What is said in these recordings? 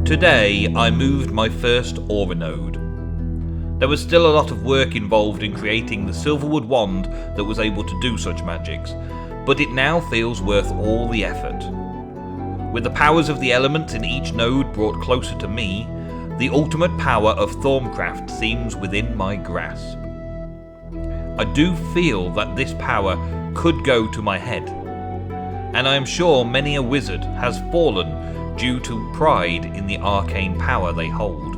Today, I moved my first aura node. There was still a lot of work involved in creating the silverwood wand that was able to do such magics, but it now feels worth all the effort. With the powers of the elements in each node brought closer to me, the ultimate power of Thorncraft seems within my grasp. I do feel that this power could go to my head, and I am sure many a wizard has fallen due to pride in the arcane power they hold.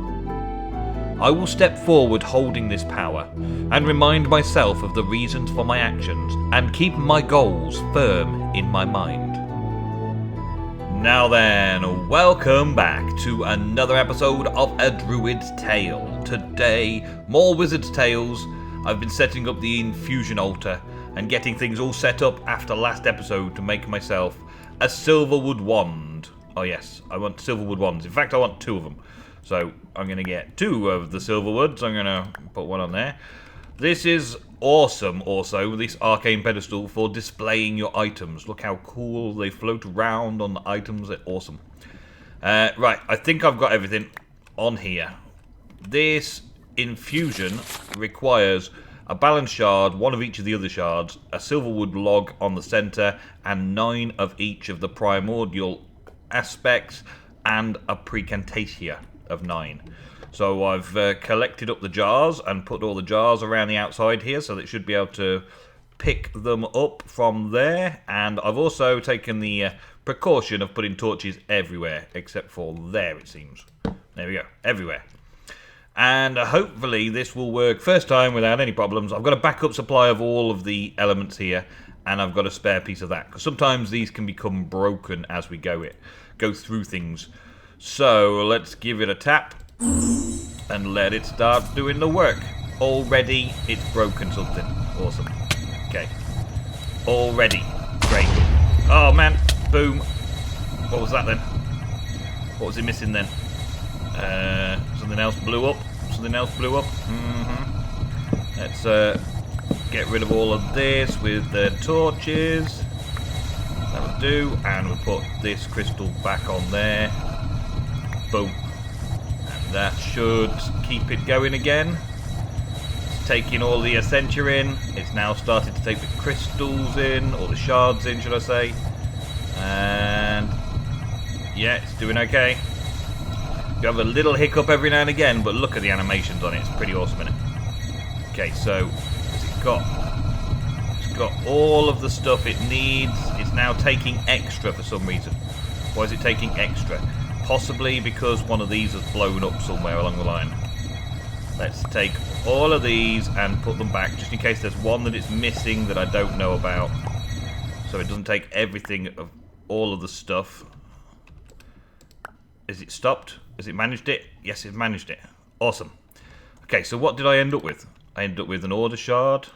I will step forward holding this power, and remind myself of the reasons for my actions, and keep my goals firm in my mind. Now then, welcome back to another episode of A Druid's Tale. Today, more Wizard's Tales. I've been setting up the infusion altar, and getting things all set up after last episode to make myself a silverwood wand. Oh yes, I want silverwood wands. In fact, I want 2 of them. So I'm going to get 2 of the silverwoods. I'm going to put one on there. This is awesome also, this arcane pedestal for displaying your items. Look how cool they float around on the items. They're awesome. Right, I think I've got everything on here. This infusion requires a balance shard, 1 of each of the other shards, a silverwood log on the center, and 9 of each of the primordial aspects, and a precantatia of 9. So I've collected up the jars and put all the jars around the outside here, so that it should be able to pick them up from there. And I've also taken the precaution of putting torches everywhere, except for there, it seems. There we go, everywhere. And hopefully this will work first time without any problems. I've got a backup supply of all of the elements here, and I've got a spare piece of that, because sometimes these can become broken as we go through things. So let's give it a tap and let it start doing the work. Already it's broken something. Awesome. Okay. Already. Great. Oh man. Boom. What was that then? What was it missing then? Something else blew up. Something else blew up. Let's get rid of all of this with the torches. That'll do. And we'll put this crystal back on there. Boom. And that should keep it going again. It's taking all the essentia in. It's now started to take the crystals in, or the shards in, should I say. And yeah, it's doing okay. You have a little hiccup every now and again, but look at the animations on it. It's pretty awesome, isn't it? Okay, so has it got... It's got all of the stuff it needs. It's now taking extra for some reason. Why is it taking extra? Possibly because one of these has blown up somewhere along the line. Let's take all of these and put them back, just in case there's one that it's missing that I don't know about. So it doesn't take everything of all of the stuff. Is it stopped? Has it managed it? Yes, it managed it. Awesome. Okay, so what did I end up with? I ended up with an order shard.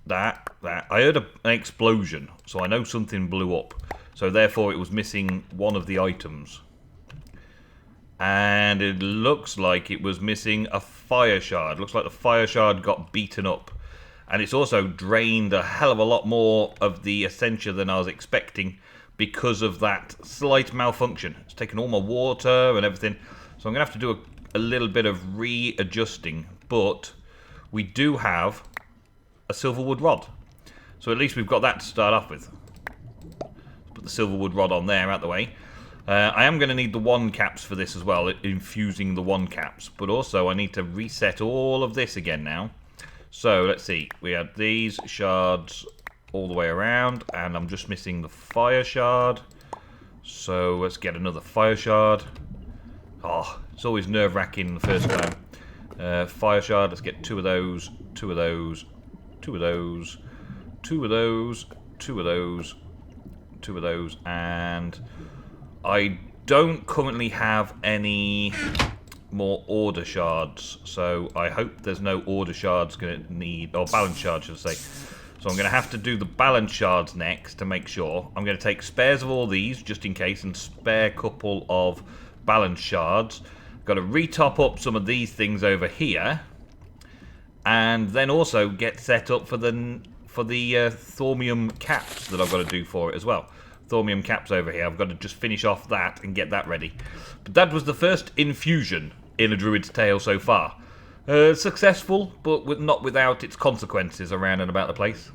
That. I heard an explosion, so I know something blew up. So therefore it was missing one of the items. And it looks like it was missing a fire shard. Looks like the fire shard got beaten up. And it's also drained a hell of a lot more of the essentia than I was expecting because of that slight malfunction. It's taken all my water and everything. So I'm going to have to do a little bit of readjusting. But we do have a silverwood rod. So at least we've got that to start off with. Put the silverwood rod on there, out the way. I am going to need the wand caps for this as well, infusing the wand caps. But also I need to reset all of this again now. So let's see, we had these shards all the way around, and I'm just missing the fire shard. So let's get another fire shard. Oh, it's always nerve-wracking the first time. Fire shard, let's get 2 of those, 2 of those, 2 of those, 2 of those, 2 of those, 2 of those, and I don't currently have any more order shards, so I hope there's no order shards going to need, or balance shards should I say. So I'm going to have to do the balance shards next to make sure. I'm going to take spares of all these just in case, and spare couple of balance shards. Got to retop up some of these things over here, and then also get set up for the thaumium caps that I've got to do for it as well. Thaumium caps over here. I've got to just finish off that and get that ready. But that was the first infusion in a Druid's Tale so far. Successful, but not without its consequences around and about the place.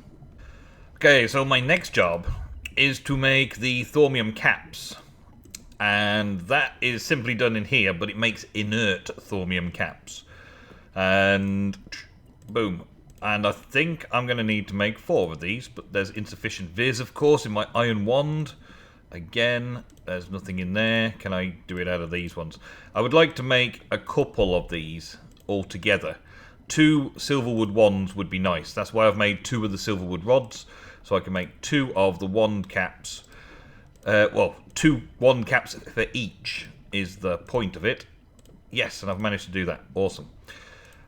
Okay, so my next job is to make the Thaumium caps. And that is simply done in here, but it makes inert Thaumium caps. And boom. And I think I'm going to need to make 4 of these, but there's insufficient viz, of course, in my iron wand. Again, there's nothing in there. Can I do it out of these ones? I would like to make a couple of these all together. 2 silverwood wands would be nice. That's why I've made 2 of the silverwood rods, so I can make 2 of the wand caps. Well, 2 wand caps for each is the point of it. Yes, and I've managed to do that. Awesome.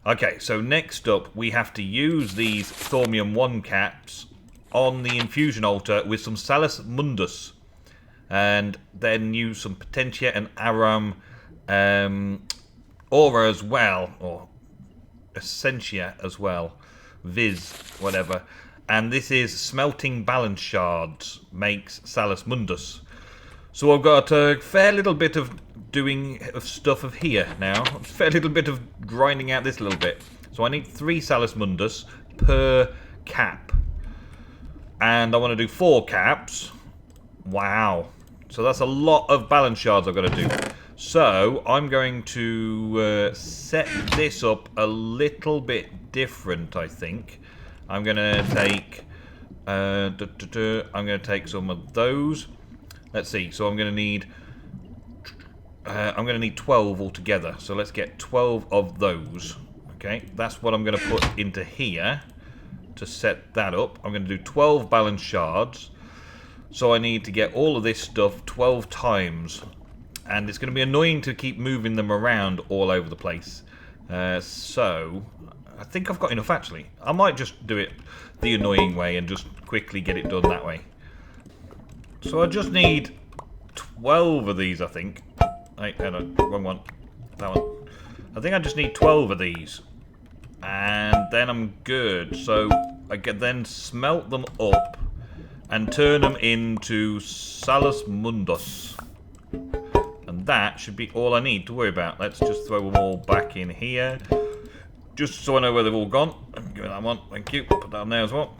Okay, so next up, we have to use these Thaumium wand caps on the infusion altar with some Salus Mundus. And then use some Potentia and Aram Aura as well, or Essentia as well. Viz, whatever. And this is Smelting Balance Shards, makes Salus Mundus. So I've got a fair little bit of stuff of here now. A fair little bit of grinding out this little bit. So I need 3 Salus Mundus per cap. And I want to do 4 caps. Wow. So that's a lot of balance shards I've got to do. So I'm going to set this up a little bit different, I think. I'm going to take I'm going to take some of those. Let's see. So I'm going to need 12 altogether. So let's get 12 of those. Okay, that's what I'm going to put into here to set that up. I'm going to do 12 balance shards. So I need to get all of this stuff 12 times. And it's going to be annoying to keep moving them around all over the place. So I think I've got enough, actually. I might just do it the annoying way and just quickly get it done that way. So I just need 12 of these, I think. Wait, no, wrong one. That one. I think I just need 12 of these. And then I'm good. So I can then smelt them up and turn them into Salus Mundus. And that should be all I need to worry about. Let's just throw them all back in here. Just so I know where they've all gone. Give me that one. Thank you. Put that on there as well.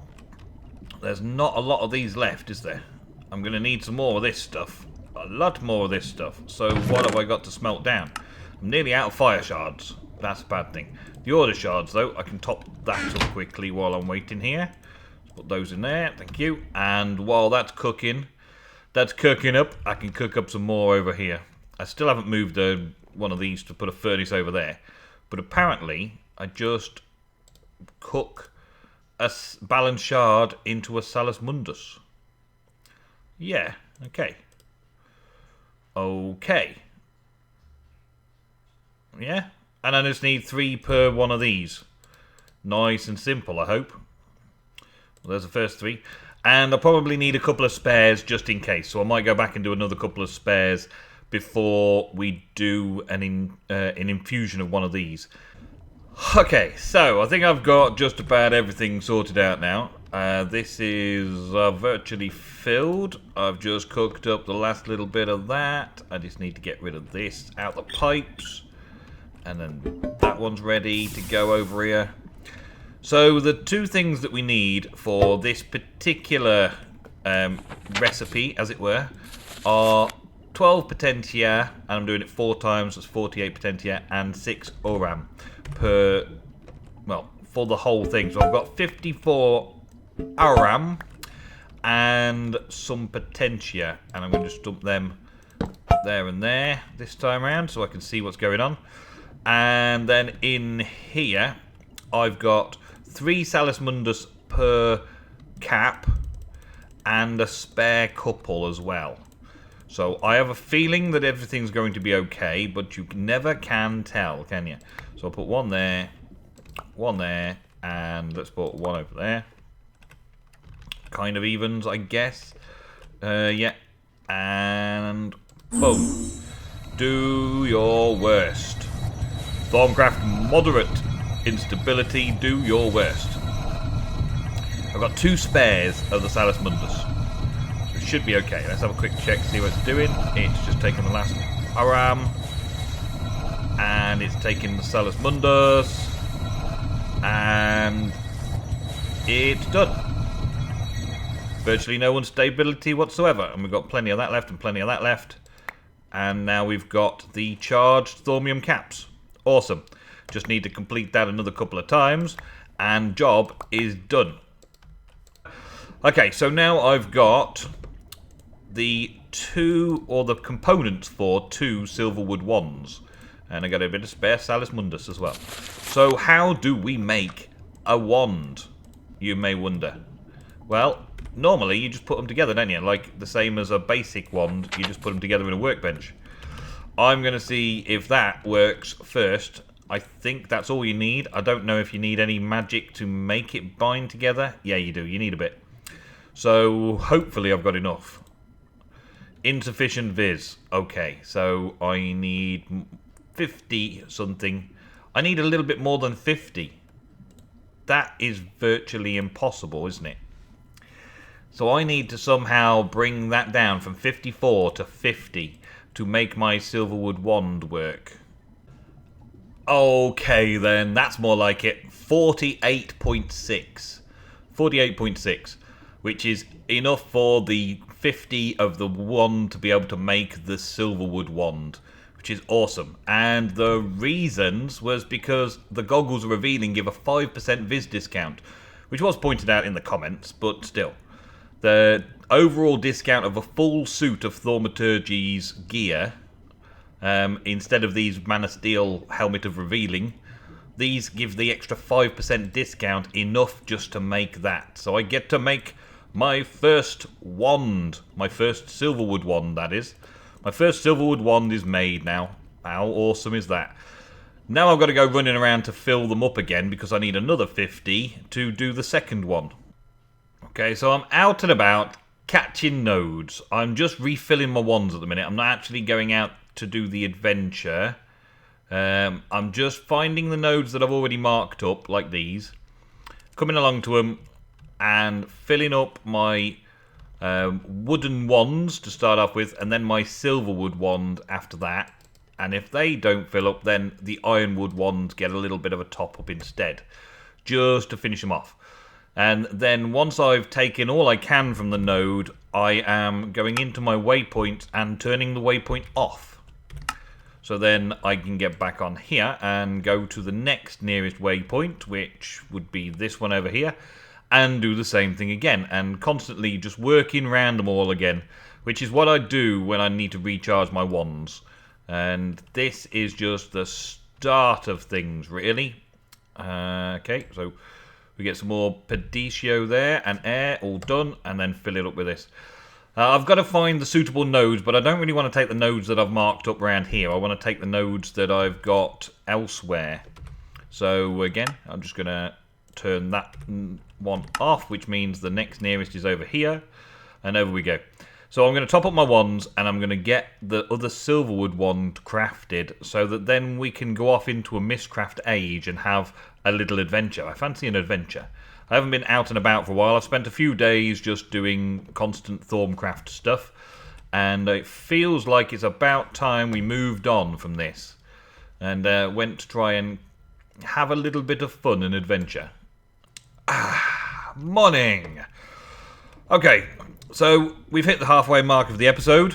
There's not a lot of these left, is there? I'm going to need some more of this stuff. A lot more of this stuff. So what have I got to smelt down? I'm nearly out of fire shards. That's a bad thing. The order shards, though, I can top that up quickly while I'm waiting here. Put those in there. Thank you. And while that's cooking up, I can cook up some more over here. I still haven't moved one of these to put a furnace over there. But apparently, I just cook a balance shard into a Salus Mundus. Yeah, okay. Okay. Yeah, and I just need 3 per one of these. Nice and simple, I hope. Well, there's the first 3. And I'll probably need a couple of spares just in case. So I might go back and do another couple of spares before we do an infusion of one of these. Okay, so I think I've got just about everything sorted out now. This is virtually filled. I've just cooked up the last little bit of that. I just need to get rid of this out the pipes. And then that one's ready to go over here. So the 2 things that we need for this particular recipe, as it were, are 12 Potentia, and I'm doing it 4 times, that's 48 Potentia, and 6 Oram per, well, for the whole thing. So I've got 54 Aram and some Potentia, and I'm going to just dump them there and there this time around so I can see what's going on. And then in here I've got 3 Salus Mundus per cap and a spare couple as well. So I have a feeling that everything's going to be okay, but you never can tell, can you? So I'll put one there, and let's put one over there. Kind of evens, I guess. Yeah. And boom. Do your worst. Thorncraft moderate instability, do your worst. I've got 2 spares of the Salus Mundus. So should be okay. Let's have a quick check, see what it's doing. It's just taken the last Aram. And it's taken the Salus Mundus. And it's done. Virtually no unstability whatsoever. And we've got plenty of that left and plenty of that left. And now we've got the charged Thaumium caps. Awesome. Just need to complete that another couple of times. And job is done. Okay, so now I've got the components for 2 Silverwood wands. And I got a bit of spare Salus Mundus as well. So how do we make a wand, you may wonder? Well, normally you just put them together, don't you? Like the same as a basic wand, you just put them together in a workbench. I'm going to see if that works first. I think that's all you need. I don't know if you need any magic to make it bind together. Yeah, you do. You need a bit. So hopefully I've got enough. Insufficient viz. Okay, so I need 50 something. I need a little bit more than 50. That is virtually impossible, isn't it? So I need to somehow bring that down from 54 to 50 to make my Silverwood wand work. Okay then, that's more like it. 48.6. 48.6, which is enough for the 50 of the wand to be able to make the Silverwood wand, which is awesome. And the reasons was because the goggles revealing give a 5% viz discount, which was pointed out in the comments, but still. The overall discount of a full suit of Thaumaturgy's gear, instead of these Man of Steel Helmet of Revealing, these give the extra 5% discount, enough just to make that. So I get to make my first wand, my first Silverwood wand, that is. My first Silverwood wand is made now. How awesome is that? Now I've got to go running around to fill them up again because I need another 50 to do the second one. Okay, so I'm out and about catching nodes. I'm just refilling my wands at the minute. I'm not actually going out to do the adventure. I'm just finding the nodes that I've already marked up, like these, coming along to them and filling up my wooden wands to start off with, and then my Silverwood wand after that. And if they don't fill up, then the Ironwood wands get a little bit of a top up instead, just to finish them off. And then once I've taken all I can from the node, I am going into my waypoint and turning the waypoint off. So then I can get back on here and go to the next nearest waypoint, which would be this one over here, and do the same thing again, and constantly just working around them all again, which is what I do when I need to recharge my wands. And this is just the start of things, really. Okay, so we get some more Pedicio there, and air, all done, and then fill it up with this. I've got to find the suitable nodes, but I don't really want to take the nodes that I've marked up around here. I want to take the nodes that I've got elsewhere. So again, I'm just going to turn that one off, which means the next nearest is over here, and over we go. So I'm going to top up my wands, and I'm going to get the other Silverwood wand crafted, so that then we can go off into a Mistcraft age and have a little adventure. I fancy an adventure. I haven't been out and about for a while. I've spent a few days just doing constant Thormcraft stuff, and it feels like it's about time we moved on from this and went to try and have a little bit of fun and adventure. Morning! Okay, so we've hit the halfway mark of the episode,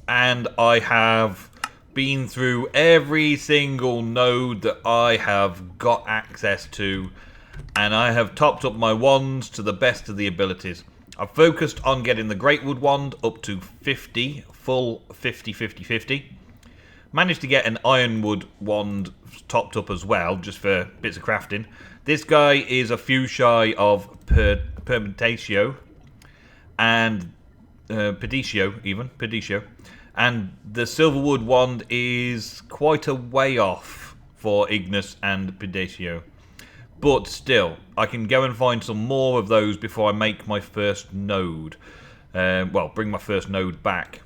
and I have been through every single node that I have got access to, and I have topped up my wands to the best of the abilities. I've focused on getting the Greatwood wand up to 50, full 50, 50, 50. Managed to get an Ironwood wand topped up as well, just for bits of crafting. This guy is a few shy of Permentatio and Pedicio, and the Silverwood wand is quite a way off for Ignis and Pedicio. But still, I can go and find some more of those before I make my first node. Well, bring my first node back.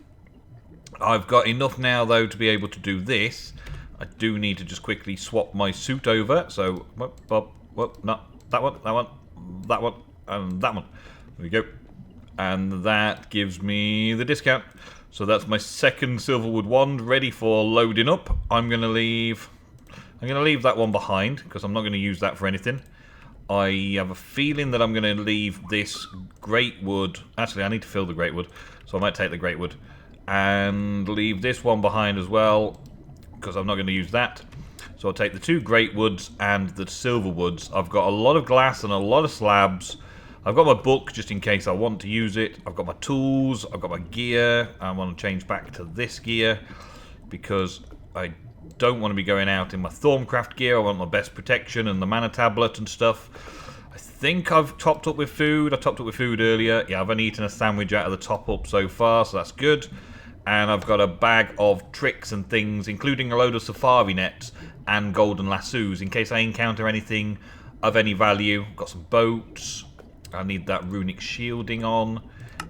I've got enough now, though, to be able to do this. I do need to just quickly swap my suit over. So, no, that one, and that one. There we go. and that gives me the discount. So that's my second silverwood wand ready for loading up. I'm gonna leave that one behind because I'm not going to use that for anything. I have a feeling that I'm going to leave this great wood. Actually, I need to fill the great wood, so I might take the great wood and leave this one behind as well because I'm not going to use that. So I'll take the 2 great woods and the silver woods. I've got a lot of glass and a lot of slabs. I've got my book just in case I want to use it. I've got my tools. I've got my gear. I want to change back to this gear because I don't want to be going out in my Thorncraft gear. I want my best protection and the mana tablet and stuff. I think I've topped up with food. I topped up with food earlier. Yeah, I've only eaten a sandwich out of the top up so far, so that's good. And I've got a bag of tricks and things, including a load of safari nets and golden lassos in case I encounter anything of any value. Got some boats. I need that runic shielding on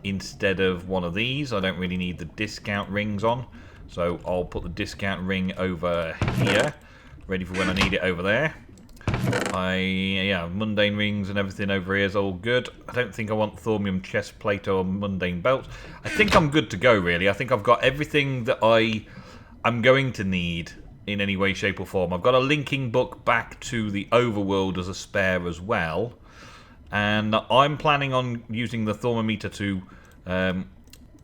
instead of one of these. I don't really need the discount rings on. So I'll put the discount ring over here, ready for when I need it over there. Mundane rings and everything over here is all good. I don't think I want Thormium chest plate or mundane belt. I think I'm good to go, really. I think I've got everything that I'm going to need in any way, shape or form. I've got a linking book back to the overworld as a spare as well. And I'm planning on using the thermometer to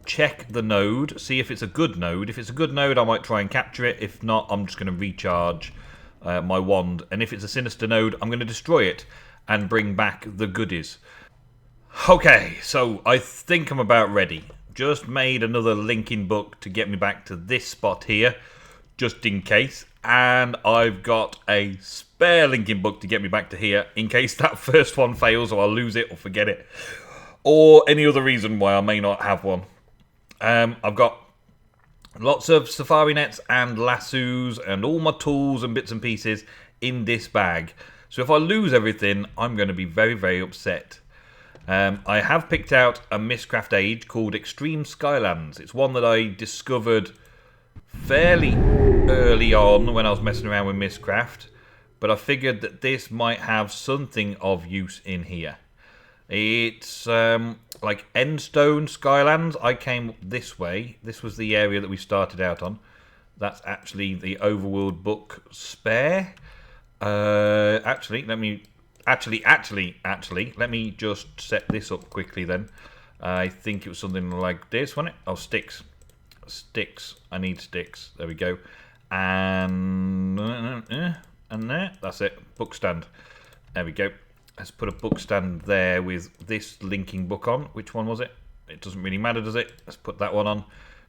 check the node, see if it's a good node. If it's a good node, I might try and capture it. If not, I'm just going to recharge my wand. And if it's a sinister node, I'm going to destroy it and bring back the goodies. Okay, so I think I'm about ready. Just made another linking book to get me back to this spot here, just in case. And I've got a spare linking book to get me back to here in case that first one fails or I'll lose it or forget it. Or any other reason why I may not have one. I've got lots of safari nets and lassos and all my tools and bits and pieces in this bag. So if I lose everything, I'm going to be very, very upset. I have picked out a Mistcraft age called Extreme Skylands. It's one that I discovered fairly early on when I was messing around with Mistcraft. But I figured that this might have something of use in here. It's like Endstone Skylands. I came this way. This was the area that we started out on. That's actually the Overworld book spare. Actually, let me just set this up quickly then. I think it was something like this, wasn't it? Oh, sticks. Sticks. I need sticks. There we go. And there. That's it. Book stand. There we go. Let's put a book stand there with this linking book on. Which one was it? It doesn't really matter, does it? Let's put that one on.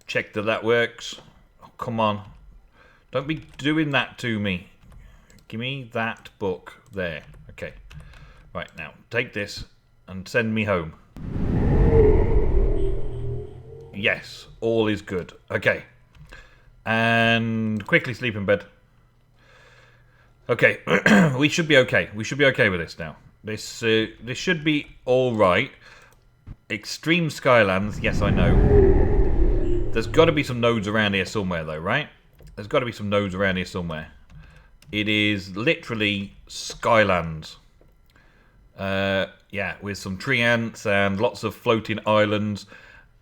Check that that works. Oh, come on. Don't be doing that to me. Give me that book there. Okay. Right, now, take this and send me home. Yes, all is good. Okay. And quickly sleep in bed. Okay, we should be okay. We should be okay with this now. This should be all right. Extreme Skylands, yes, I know. There's got to be some nodes around here somewhere, though, right? There's got to be some nodes around here somewhere. It is literally Skylands. Yeah, with some tree ants and lots of floating islands.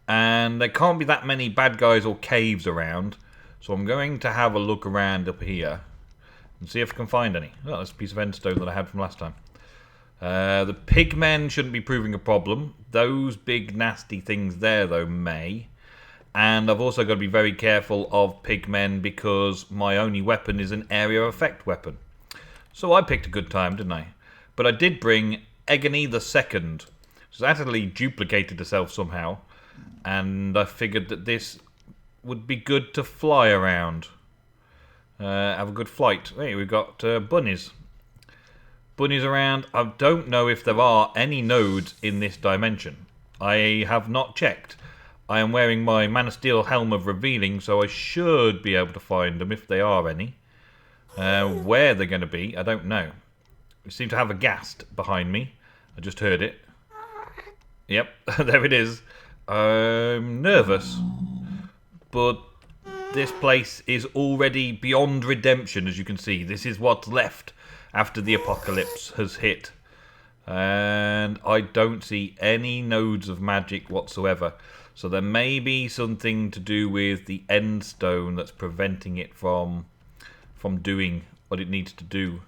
And there can't be that many bad guys or caves around. So I'm going to have a look around up here and see if I can find any. Oh, that's a piece of endstone that I had from last time. The pigmen shouldn't be proving a problem. Those big nasty things there, though, may. And I've also got to be very careful of pigmen because my only weapon is an area effect weapon. So I picked a good time, didn't I? But I did bring Egony the Second. It's actually duplicated itself somehow. And I figured that this would be good to fly around. Have a good flight. Hey, we've got bunnies. Bunnies around. I don't know if there are any nodes in this dimension. I have not checked. I am wearing my Man of Steel Helm of Revealing, so I should be able to find them if there are any. Where they're going to be, I don't know. We seem to have a ghast behind me. I just heard it. Yep, there it is. I'm nervous. But this place is already beyond redemption, as you can see. This is what's left after the apocalypse has hit. And I don't see any nodes of magic whatsoever. So there may be something to do with the end stone that's preventing it from doing what it needs to do.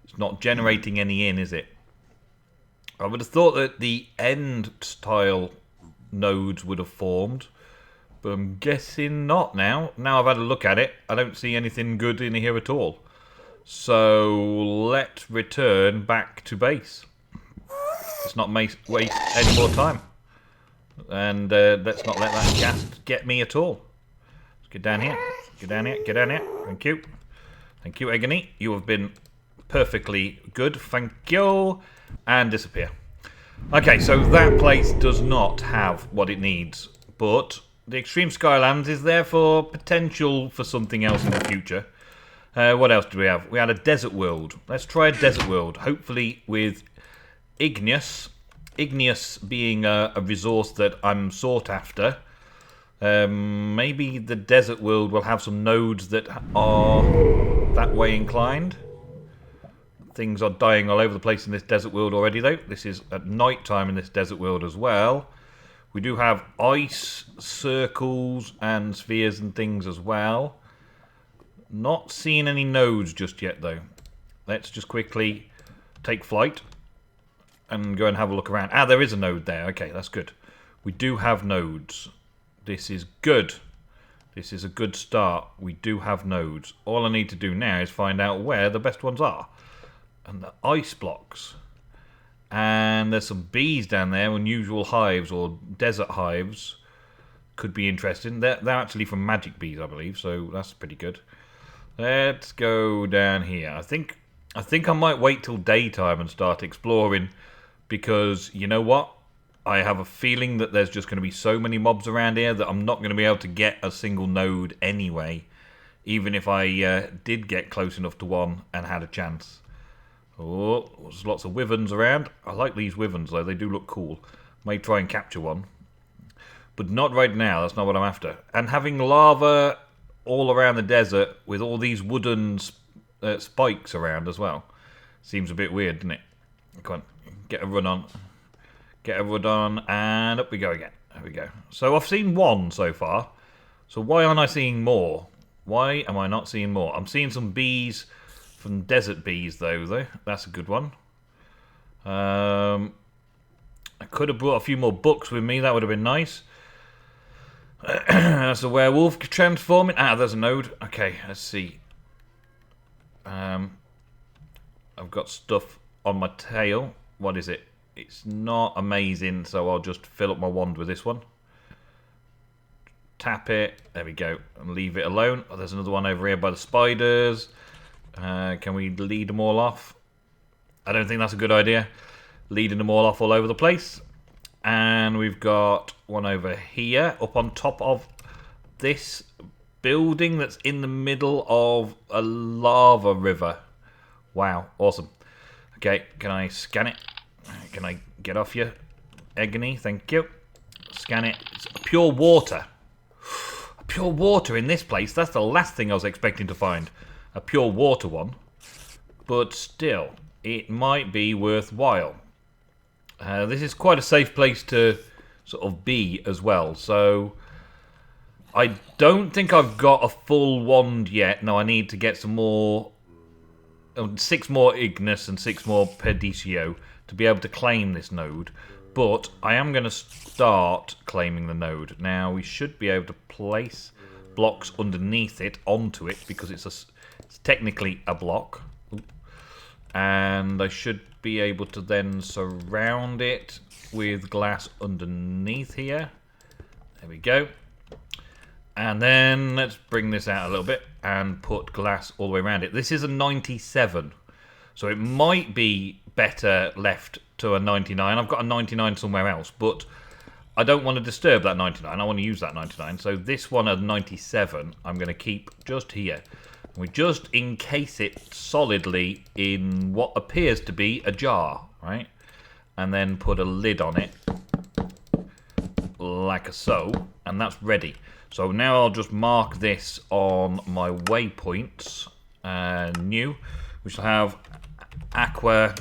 It's not generating any in, is it? I would have thought that the end tile nodes would have formed, but I'm guessing not now. Now I've had a look at it, I don't see anything good in here at all. So let's return back to base. Let's not waste any more time. And let's not let that ghast get me at all. Let's get down here. Get down here. Get down here. Thank you. Thank you, Egony. You have been perfectly good. Thank you. And disappear. Okay, so that place does not have what it needs. But the Extreme Skylands is there for potential for something else in the future. What else do we have? We had a desert world. Let's try a desert world. Hopefully with igneous. Igneous being a resource that I'm sought after. Maybe the desert world will have some nodes that are that way inclined. Things are dying all over the place in this desert world already, though. This is at night time in this desert world as well. We do have ice circles and spheres and things as well. Not seeing any nodes just yet, though. Let's just quickly take flight and go and have a look around. Ah, there is a node there. Okay, that's good. We do have nodes. This is good. This is a good start. We do have nodes. All I need to do now is find out where the best ones are. And the ice blocks. And there's some bees down there, unusual hives or desert hives. Could be interesting. They're actually from magic bees, I believe, so that's pretty good. Let's go down here. I think I might wait till daytime and start exploring, because you know what? I have a feeling that there's just going to be so many mobs around here that I'm not going to be able to get a single node anyway, even if I did get close enough to one and had a chance. Oh, there's lots of wyverns around. I like these wyverns though, they do look cool. May try and capture one. But not right now, that's not what I'm after. And having lava all around the desert with all these wooden spikes around as well. Seems a bit weird, doesn't it? Come on, get a run on. Get a run on, and up we go again. There we go. So I've seen one so far. So why aren't I seeing more? Why am I not seeing more? I'm seeing some bees from desert bees, though. That's a good one. I could have brought a few more books with me. That would have been nice. That's a werewolf transforming. Ah, there's a node. Okay, let's see. I've got stuff on my tail. What is it? It's not amazing, so I'll just fill up my wand with this one. Tap it. There we go. And leave it alone. Oh, there's another one over here by the spiders. Can we lead them all off? I don't think that's a good idea. Leading them all off all over the place. And we've got one over here, up on top of this building that's in the middle of a lava river. Wow, awesome. Okay, can I scan it? Can I get off you? Egony, thank you. Scan it. It's pure water. Pure water in this place. That's the last thing I was expecting to find. A pure water one. But still, it might be worthwhile. This is quite a safe place to sort of be as well. So I don't think I've got a full wand yet. No, I need to get some more. 6 more Ignis and 6 more Pedicio to be able to claim this node. But I am going to start claiming the node. Now we should be able to place blocks underneath it onto it, because it's technically a block. And I should be able to then surround it with glass underneath here. There we go. And then let's bring this out a little bit and put glass all the way around it. This is a 97, so it might be better left to a 99. I've got a 99 somewhere else, but I don't want to disturb that 99. I want to use that 99. So this one at 97, I'm going to keep just here. We just encase it solidly in what appears to be a jar, right? And then put a lid on it, like so, and that's ready. So now I'll just mark this on my waypoints. New. We shall have aqua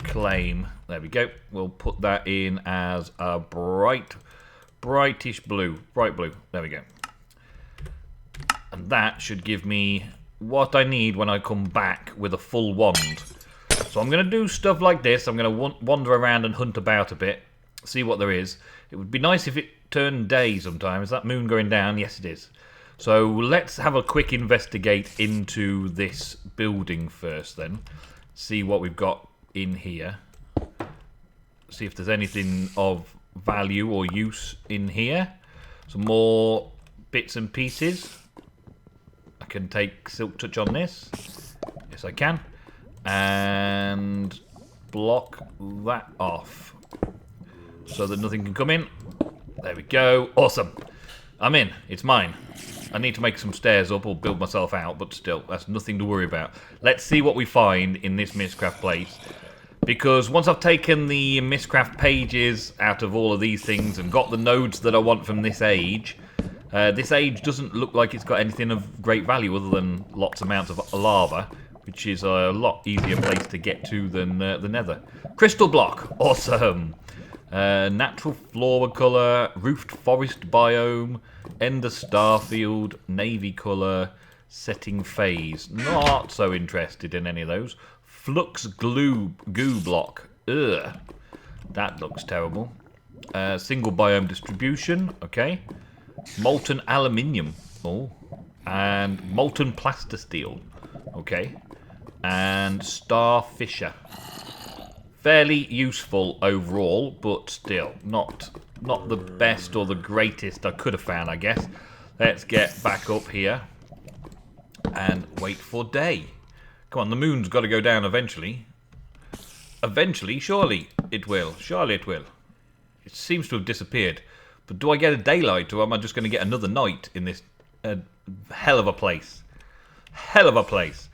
claim. There we go. We'll put that in as a brightish blue. Bright blue. There we go. And that should give me what I need when I come back with a full wand. So I'm going to do stuff like this. I'm going to wander around and hunt about a bit, see what there is. It would be nice if it turned day sometime. Is that moon going down? Yes, it is. So let's have a quick investigate into this building first then. See what we've got in here. See if there's anything of value or use in here. Some more bits and pieces. I can take Silk Touch on this. Yes, I can. And block that off so that nothing can come in. There we go. Awesome. I'm in. It's mine. I need to make some stairs up or build myself out, but still, that's nothing to worry about. Let's see what we find in this Mistcraft place. Because once I've taken the Mistcraft pages out of all of these things and got the nodes that I want from this age doesn't look like it's got anything of great value other than lots amounts of lava, which is a lot easier place to get to than the Nether. Crystal block, awesome. Natural flora colour, roofed forest biome, ender starfield, navy colour, setting phase. Not so interested in any of those. Flux goo block. Ugh, that looks terrible. Single biome distribution. Okay. Molten aluminium. Oh, and molten plaster steel. Okay. And star fisher. Fairly useful overall, but still not the best or the greatest I could have found, I guess. Let's get back up here and wait for day. Come on, the moon's got to go down eventually. Eventually, surely it will. Surely it will. It seems to have disappeared. But do I get a daylight, or am I just going to get another night in this hell of a place? Hell of a place.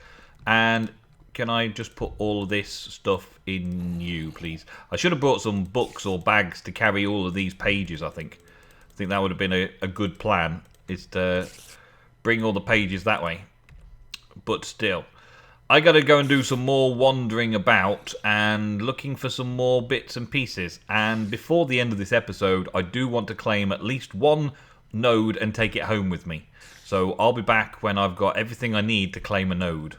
And can I just put all of this stuff in you, please? I should have brought some books or bags to carry all of these pages, I think. I think that would have been a good plan, is to bring all the pages that way. But still, I got to go and do some more wandering about and looking for some more bits and pieces. And before the end of this episode, I do want to claim at least one node and take it home with me. So I'll be back when I've got everything I need to claim a node.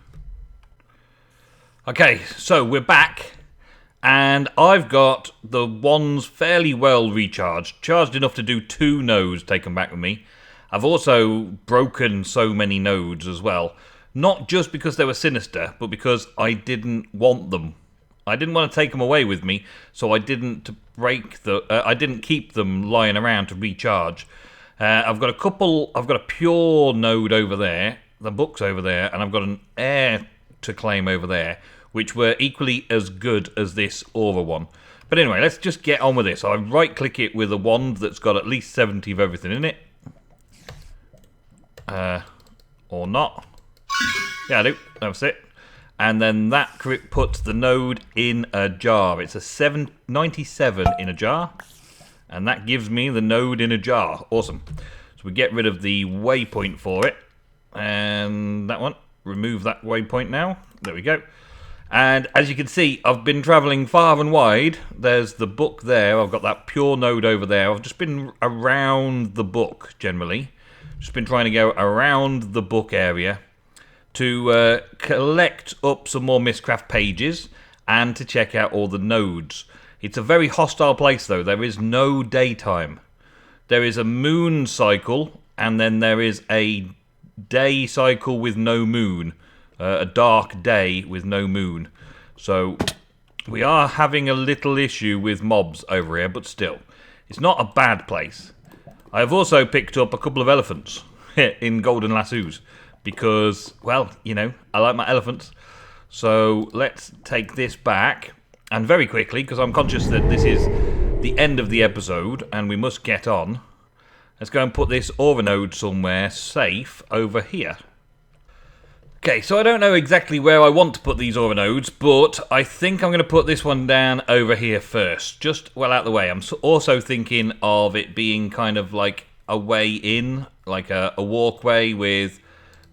Okay, so we're back. And I've got the wands fairly well recharged. Charged enough to do 2 nodes taken back with me. I've also broken so many nodes as well. Not just because they were sinister, but because I didn't want them. I didn't want to take them away with me, so I didn't I didn't keep them lying around to recharge. I've got a pure node over there, the book's over there, and I've got an air to claim over there, which were equally as good as this aura one. But anyway, let's just get on with this. I right-click it with a wand that's got at least 70 of everything in it. Or not. Yeah, I do. That's it. And then that puts the node in a jar. It's a 97 in a jar. And that gives me the node in a jar. Awesome. So we get rid of the waypoint for it. And that one. Remove that waypoint now. There we go. And as you can see, I've been travelling far and wide. There's the book there. I've got that pure node over there. I've just been around the book, generally. Just been trying to go around the book area to collect up some more Mistcraft pages and to check out all the nodes. It's a very hostile place, though. There is no daytime. There is a moon cycle, and then there is a day cycle with no moon. A dark day with no moon. So we are having a little issue with mobs over here, but still, it's not a bad place. I have also picked up a couple of elephants in golden lassos because, well, you know, I like my elephants. So let's take this back, and very quickly, because I'm conscious that this is the end of the episode and we must get on. Let's go and put this aura node somewhere safe over here. Okay, so I don't know exactly where I want to put these aura nodes, but I think I'm going to put this one down over here first, just well out of the way. I'm also thinking of it being kind of like a way in, like a walkway with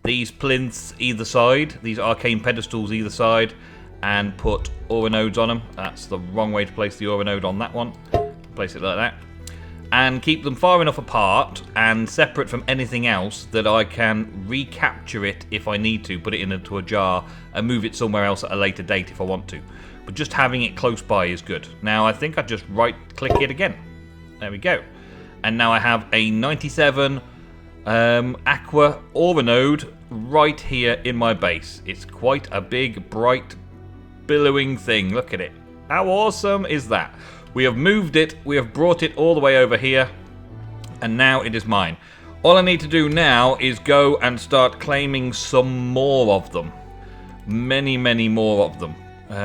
these plinths either side, these arcane pedestals either side, and put aura nodes on them. That's the wrong way to place the aura node on that one. Place it like that. And keep them far enough apart and separate from anything else that I can recapture it if I need to, put it into a jar and move it somewhere else at a later date if I want to. But just having it close by is good. Now I think I just right click it again. There we go. And now I have a 97 aqua aura node right here in my base. It's quite a big, bright, billowing thing. Look at it. How awesome is that? We have moved it, we have brought it all the way over here, and now it is mine. All I need to do now is go and start claiming some more of them. Many, many more of them.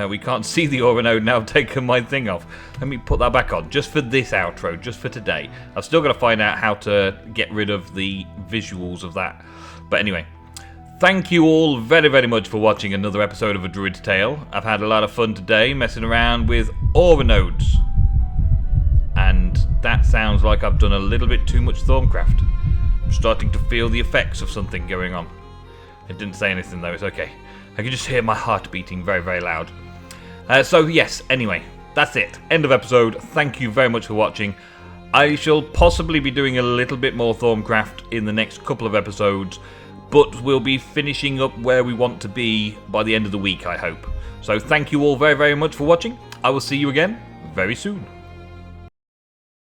We can't see the aura node now. I've taken my thing off. Let me put that back on, just for this outro, just for today. I've still got to find out how to get rid of the visuals of that. But anyway, thank you all very, very much for watching another episode of A Druid's Tale. I've had a lot of fun today messing around with aura nodes. And that sounds like I've done a little bit too much Thorncraft. I'm starting to feel the effects of something going on. It didn't say anything though, it's okay. I can just hear my heart beating very, very loud. So yes, anyway, that's it. End of episode. Thank you very much for watching. I shall possibly be doing a little bit more Thorncraft in the next couple of episodes, but we'll be finishing up where we want to be by the end of the week, I hope. So thank you all very, very much for watching. I will see you again very soon.